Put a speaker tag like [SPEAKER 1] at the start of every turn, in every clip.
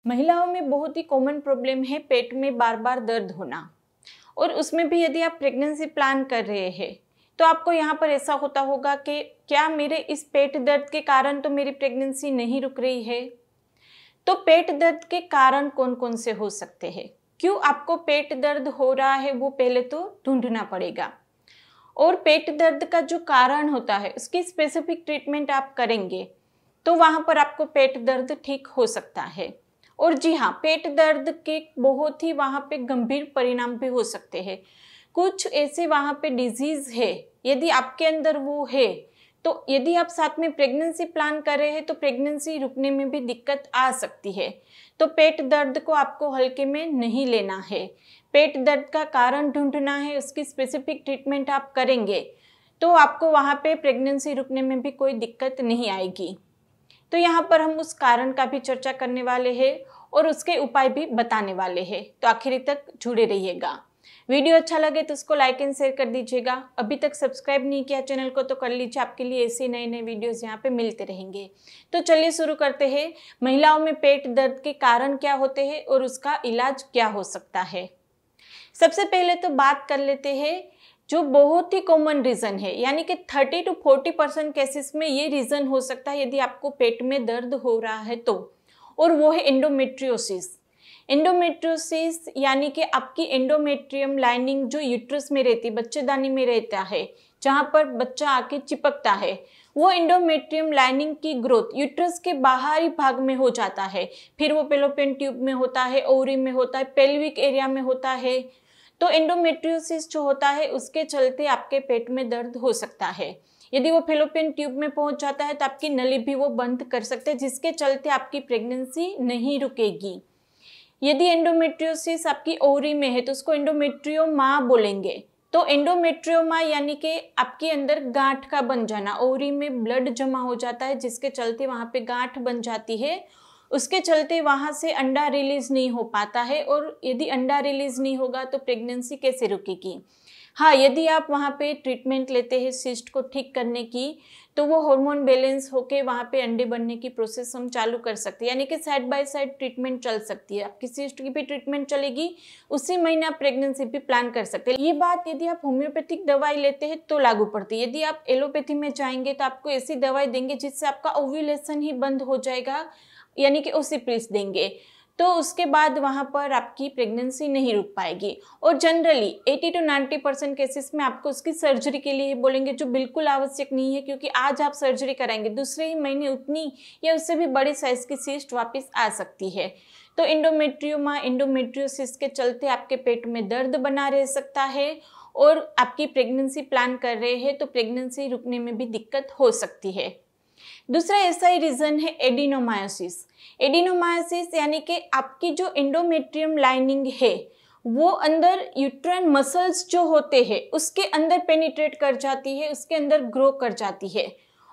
[SPEAKER 1] महिलाओं में बहुत ही कॉमन प्रॉब्लम है पेट में बार बार दर्द होना। और उसमें भी यदि आप प्रेगनेंसी प्लान कर रहे हैं तो आपको यहाँ पर ऐसा होता होगा कि क्या मेरे इस पेट दर्द के कारण तो मेरी प्रेगनेंसी नहीं रुक रही है। तो पेट दर्द के कारण कौन कौन से हो सकते हैं, क्यों आपको पेट दर्द हो रहा है, वो पहले तो ढूंढना पड़ेगा। और पेट दर्द का जो कारण होता है उसकी स्पेसिफिक ट्रीटमेंट आप करेंगे तो वहाँ पर आपको पेट दर्द ठीक हो सकता है। और जी हाँ, पेट दर्द के बहुत ही वहाँ पे गंभीर परिणाम भी हो सकते हैं। कुछ ऐसे वहाँ पे डिजीज है, यदि आपके अंदर वो है तो यदि आप साथ में प्रेगनेंसी प्लान कर रहे हैं तो प्रेगनेंसी रुकने में भी दिक्कत आ सकती है। तो पेट दर्द को आपको हल्के में नहीं लेना है। पेट दर्द का कारण ढूंढना है, उसकी स्पेसिफिक ट्रीटमेंट आप करेंगे तो आपको वहाँ पे प्रेगनेंसी रुकने में भी कोई दिक्कत नहीं आएगी। तो यहाँ पर हम उस कारण का भी चर्चा करने वाले हैं और उसके उपाय भी बताने वाले हैं, तो आखिरी तक जुड़े रहिएगा। वीडियो अच्छा लगे तो उसको लाइक एंड शेयर कर दीजिएगा। अभी तक सब्सक्राइब नहीं किया चैनल को तो कर लीजिए, आपके लिए ऐसे नए नए वीडियोस यहाँ पे मिलते रहेंगे। तो चलिए शुरू करते हैं। महिलाओं में पेट दर्द के कारण क्या होते हैं और उसका इलाज क्या हो सकता है। सबसे पहले तो बात कर लेते हैं जो बहुत ही कॉमन रीज़न है, यानी कि 30 to 40% केसेस में ये रीज़न हो सकता है यदि आपको पेट में दर्द हो रहा है तो, और वो है एंडोमेट्रियोसिस। एंडोमेट्रियोसिस यानी कि आपकी एंडोमेट्रियम लाइनिंग जो यूट्रस में रहती है, बच्चेदानी में रहता है, जहाँ पर बच्चा आके चिपकता है, वो एंडोमेट्रियम लाइनिंग की ग्रोथ यूट्रस के बाहरी भाग में हो जाता है। फिर वो फेलोपियन ट्यूब में होता है, ओवरी में होता है, पेल्विक एरिया में होता है। तो एंडोमेट्रियोसिस जो होता है उसके चलते आपके पेट में दर्द हो सकता है। यदि वो फेलोपियन ट्यूब में पहुंच जाता है तो आपकी नली भी वो बंद कर सकते हैं, जिसके चलते आपकी प्रेगनेंसी नहीं रुकेगी। यदि एंडोमेट्रियोसिस आपकी ओवरी में है तो उसको एंडोमेट्रियोमा बोलेंगे। तो एंडोमेट्रियोमा यानी कि आपके अंदर गांठ का बन जाना, ओवरी में ब्लड जमा हो जाता है जिसके चलते वहाँ पे गांठ बन जाती है, उसके चलते वहाँ से अंडा रिलीज नहीं हो पाता है। और यदि अंडा रिलीज नहीं होगा तो प्रेगनेंसी कैसे रुकेगी। हाँ, यदि आप वहाँ पे ट्रीटमेंट लेते हैं सिस्ट को ठीक करने की तो वो हार्मोन बैलेंस होके वहाँ पे अंडे बनने की प्रोसेस हम चालू कर सकते हैं, यानी कि साइड बाय साइड ट्रीटमेंट चल सकती है। आपकी सिस्ट की भी ट्रीटमेंट चलेगी, उसी महीने आप प्रेगनेंसी भी प्लान कर सकते हैं। ये बात यदि आप होम्योपैथिक दवाई लेते हैं तो लागू पड़ती है। यदि आप एलोपैथी में जाएंगे तो आपको ऐसी दवाई देंगे जिससे आपका ओव्यूलेशन ही बंद हो जाएगा, यानी कि उसी पिल्स देंगे, तो उसके बाद वहाँ पर आपकी प्रेगनेंसी नहीं रुक पाएगी। और जनरली 80 to 90% केसेस में आपको उसकी सर्जरी के लिए बोलेंगे, जो बिल्कुल आवश्यक नहीं है, क्योंकि आज आप सर्जरी कराएंगे दूसरे ही महीने उतनी या उससे भी बड़ी साइज की सिस्ट वापस आ सकती है। तो एंडोमेट्रियोमा, एंडोमेट्रियोसिस के चलते आपके पेट में दर्द बना रह सकता है और आपकी प्रेगनेंसी प्लान कर रहे हैं तो प्रेगनेंसी रुकने में भी दिक्कत हो सकती है। दूसरा ऐसा ही रीजन है एडिनोमायोसिस। एडिनोमायोसिस यानी कि आपकी जो एंडोमेट्रियम लाइनिंग है वो अंदर यूट्राइन मसल्स जो होते हैं उसके अंदर पेनिट्रेट कर जाती है, उसके अंदर ग्रो कर जाती है,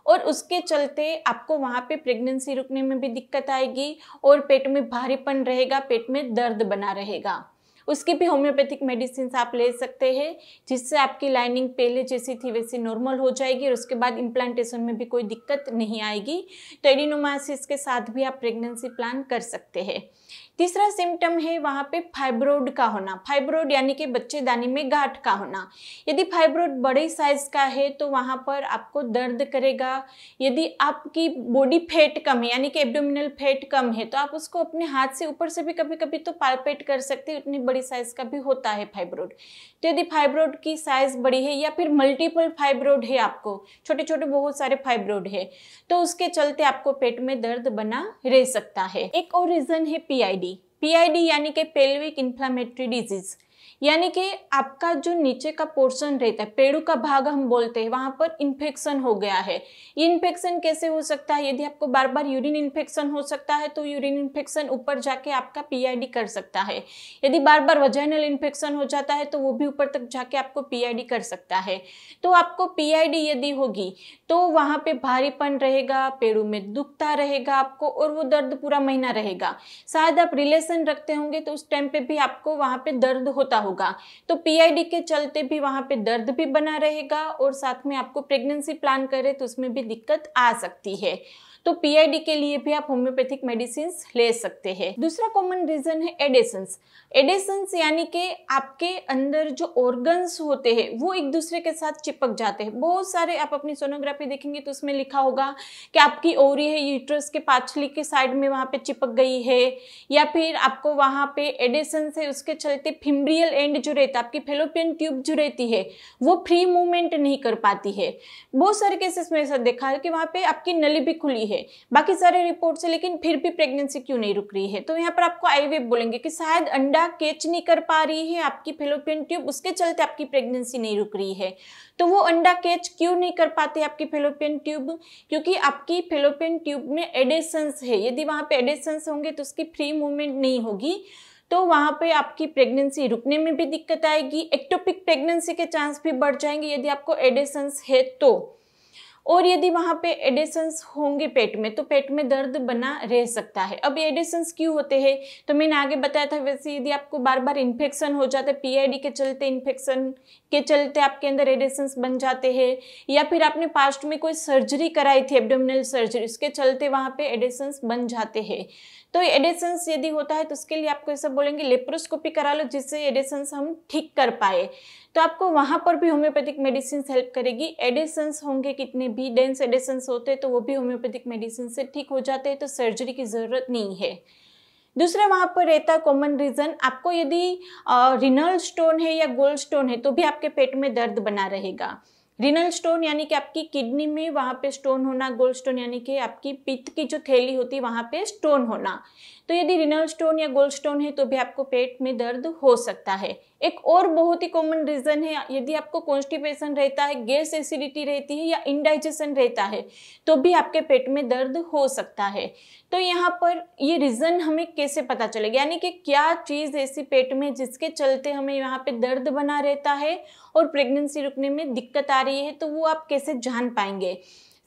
[SPEAKER 1] और उसके चलते आपको वहाँ पे प्रेगनेंसी रुकने में भी दिक्कत आएगी और पेट में भारीपन रहेगा, पेट में दर्द बना रहेगा। उसकी भी होम्योपैथिक मेडिसिन आप ले सकते हैं जिससे आपकी लाइनिंग पहले जैसी थी वैसी नॉर्मल हो जाएगी और उसके बाद इम्प्लांटेशन में भी कोई दिक्कत नहीं आएगी। तो एडिनोमायोसिस के साथ भी आप प्रेगनेंसी प्लान कर सकते हैं। तीसरा सिम्टम है वहाँ पे फाइब्रोड का होना। फाइब्रोड यानी कि बच्चेदानी में गांठ का होना। यदि फाइब्रोड बड़े साइज का है तो वहाँ पर आपको दर्द करेगा। यदि आपकी बॉडी फैट कम है, यानी कि एब्डोमिनल फैट कम है, तो आप उसको अपने हाथ से ऊपर से भी कभी कभी तो पाल्पेट कर सकते हैं, उतनी बड़ी साइज का भी होता है फाइब्रोड। तो यदि फाइब्रोड की साइज बड़ी है या फिर मल्टीपल फाइब्रोड है, आपको छोटे छोटे बहुत सारे फाइब्रोड है, तो उसके चलते आपको पेट में दर्द बना रह सकता है। एक और रीजन है पीआईडी यानी कि पेल्विक इन्फ्लेमेटरी डिजीज, यानी कि आपका जो नीचे का पोर्शन रहता है, पेड़ू का भाग हम बोलते हैं, वहां पर इन्फेक्शन हो गया है। ये इन्फेक्शन कैसे हो सकता है, यदि आपको बार बार यूरिन इन्फेक्शन हो सकता है तो यूरिन इन्फेक्शन ऊपर जाके आपका पीआईडी कर सकता है। यदि बार बार वजाइनल इन्फेक्शन हो जाता है तो वो भी ऊपर तक जाके आपको पीआईडी कर सकता है। तो आपको पीआईडी यदि होगी तो वहां पे भारीपन रहेगा, पेड़ू में दुखता रहेगा आपको, और वो दर्द पूरा महीना रहेगा। शायद आप रिलेशन रखते होंगे तो उस टाइम पे भी आपको वहां पे दर्द होता होगा। तो पीआईडी के चलते भी वहां पे दर्द भी बना रहेगा और साथ में आपको प्रेगनेंसी प्लान करे तो उसमें भी दिक्कत आ सकती है। तो पीआईडी के लिए भी आप होम्योपैथिक मेडिसिन ले सकते हैं। दूसरा कॉमन रीजन है एडेशंस। एडेशंस यानी कि आपके अंदर जो ऑर्गन्स होते हैं वो एक दूसरे के साथ चिपक जाते हैं। बहुत सारे आप अपनी सोनोग्राफी देखेंगे तो उसमें लिखा होगा कि आपकी ओवरी है यूट्रस के पाछली के साइड में वहां पे चिपक गई है, या फिर आपको वहां पे एडेशंस है उसके चलते फिम्ब्रियल एंड जो रहता है, आपकी फेलोपियन ट्यूब जो रहती है वो फ्री मूवमेंट नहीं कर पाती है। बहुत सारे केसेस में ऐसा देखा है कि वहां पे आपकी नली भी खुली है, बाकी सारे रिपोर्ट से, लेकिन फिर भी प्रेगनेंसी क्यों नहीं रुक रही है। तो यहाँ पर आपको आईवीएफ बोलेंगे कि शायद अंडा कैच नहीं कर पा रही है आपकी फेलोपियन ट्यूब, उसके चलते आपकी प्रेगनेंसी नहीं रुक रही है। तो वो अंडा कैच क्यों नहीं कर पाती आपकी फेलोपियन ट्यूब? क्योंकि आपकी फेलोपियन ट्यूब में एडेशंस है। यदि वहां पे एडेशंस होंगे तो उसकी फ्री मूवमेंट नहीं होगी, तो वहां पे आपकी प्रेगनेंसी रुकने में भी दिक्कत आएगी। एक्टोपिक प्रेगनेंसी के चांस भी बढ़ जाएंगे यदि आपको एडेशंस है तो। और यदि वहां पे एडेशंस होंगे पेट में तो पेट में दर्द बना रह सकता है। अब एडेशंस क्यों होते हैं तो मैंने आगे बताया था। वैसे यदि आपको बार बार इन्फेक्शन हो जाता है, पीआईडी के चलते, इन्फेक्शन के चलते आपके अंदर एडेशंस बन जाते हैं, या फिर आपने पास्ट में कोई सर्जरी कराई थी, एब्डोमिनल सर्जरी, उसके चलते वहां पे एडेशंस बन जाते हैं। तो एडेशंस यदि होता है तो उसके लिए आपको ऐसा बोलेंगे लेप्रोस्कोपी करा लो जिससे एडेशंस हम ठीक कर पाए। तो आपको वहां पर भी होम्योपैथिक मेडिसिन हेल्प करेगी। एडेशंस होंगे कितने भी, डेंस एडेशंस होते हैं तो वो भी होम्योपैथिक मेडिसिन से ठीक हो जाते हैं, तो सर्जरी की जरूरत नहीं है। दूसरा वहां पर रहता है कॉमन रीजन, आपको यदि रिनल स्टोन है या गोल्ड स्टोन है तो भी आपके पेट में दर्द बना रहेगा। रिनल स्टोन यानी कि आपकी किडनी में वहां पे स्टोन होना, गोल्ड स्टोन यानी कि आपकी पित्त की जो थैली होती है वहां पे स्टोन होना। तो यदि रिनल स्टोन या गोल्ड स्टोन है तो भी आपको पेट में दर्द हो सकता है। एक और बहुत ही कॉमन रीजन है, यदि आपको कॉन्स्टिपेशन रहता है, गैस एसिडिटी रहती है या इंडाइजेशन रहता है तो भी आपके पेट में दर्द हो सकता है। तो यहाँ पर ये रीजन हमें कैसे पता चलेगा, यानी कि क्या चीज ऐसी पेट में जिसके चलते हमें यहाँ पे दर्द बना रहता है और प्रेगनेंसी रुकने में दिक्कत आ रही है, तो वो आप कैसे जान पाएंगे?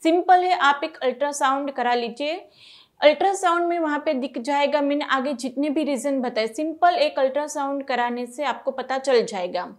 [SPEAKER 1] सिंपल है, आप एक अल्ट्रासाउंड करा लीजिए। अल्ट्रासाउंड में वहां पे दिख जाएगा, मैंने आगे जितने भी रीजन बताए, सिंपल एक अल्ट्रासाउंड कराने से आपको पता चल जाएगा।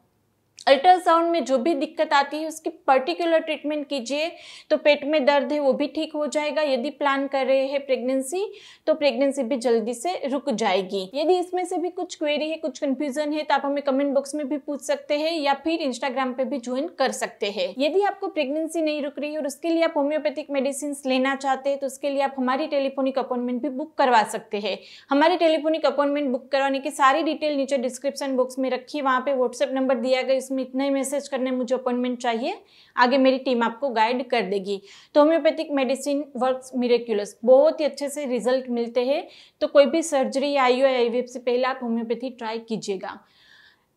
[SPEAKER 1] अल्ट्रासाउंड में जो भी दिक्कत आती है उसकी पर्टिकुलर ट्रीटमेंट कीजिए तो पेट में दर्द है वो भी ठीक हो जाएगा। यदि प्लान कर रहे हैं प्रेगनेंसी तो प्रेगनेंसी भी जल्दी से रुक जाएगी। यदि इसमें से भी कुछ क्वेरी है, कुछ कंफ्यूजन है तो आप हमें कमेंट बॉक्स में भी पूछ सकते हैं या फिर इंस्टाग्राम पे भी ज्वाइन कर सकते हैं। यदि आपको प्रेगनेंसी नहीं रुक रही है और उसके लिए आप होम्योपैथिक मेडिसिन लेना चाहते हैं तो उसके लिए आप हमारी टेलीफोनिक अपॉइंटमेंट भी बुक करवा सकते हैं। हमारी टेलीफोनिक अपॉइंटमेंट बुक करवाने की सारी डिटेल नीचे डिस्क्रिप्शन बॉक्स में रखी, वहां पे व्हाट्सएप नंबर दिया गया, इसमें इतना ही मैसेज करने मुझे अपॉइंटमेंट चाहिए, आगे मेरी टीम आपको गाइड कर देगी। तो होम्योपैथिक मेडिसिन वर्क्स मिरेक्युलस, बहुत ही अच्छे से रिजल्ट मिलते हैं। तो कोई भी सर्जरी या आईवीएफ से पहले आप होम्योपैथी ट्राई कीजिएगा।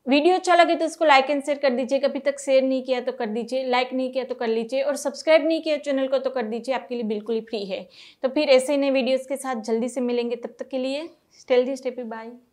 [SPEAKER 1] वीडियो अच्छा लगे तो इसको लाइक एंड शेयर कर दीजिए। अभी तक शेयर नहीं किया तो कर दीजिए, लाइक नहीं किया तो कर लीजिए, और सब्सक्राइब नहीं किया चैनल को तो कर दीजिए, आपके लिए बिल्कुल ही फ्री है। तो फिर ऐसे ही नए वीडियोस के साथ जल्दी से मिलेंगे, तब तक के लिए stay healthy, stay happy, bye.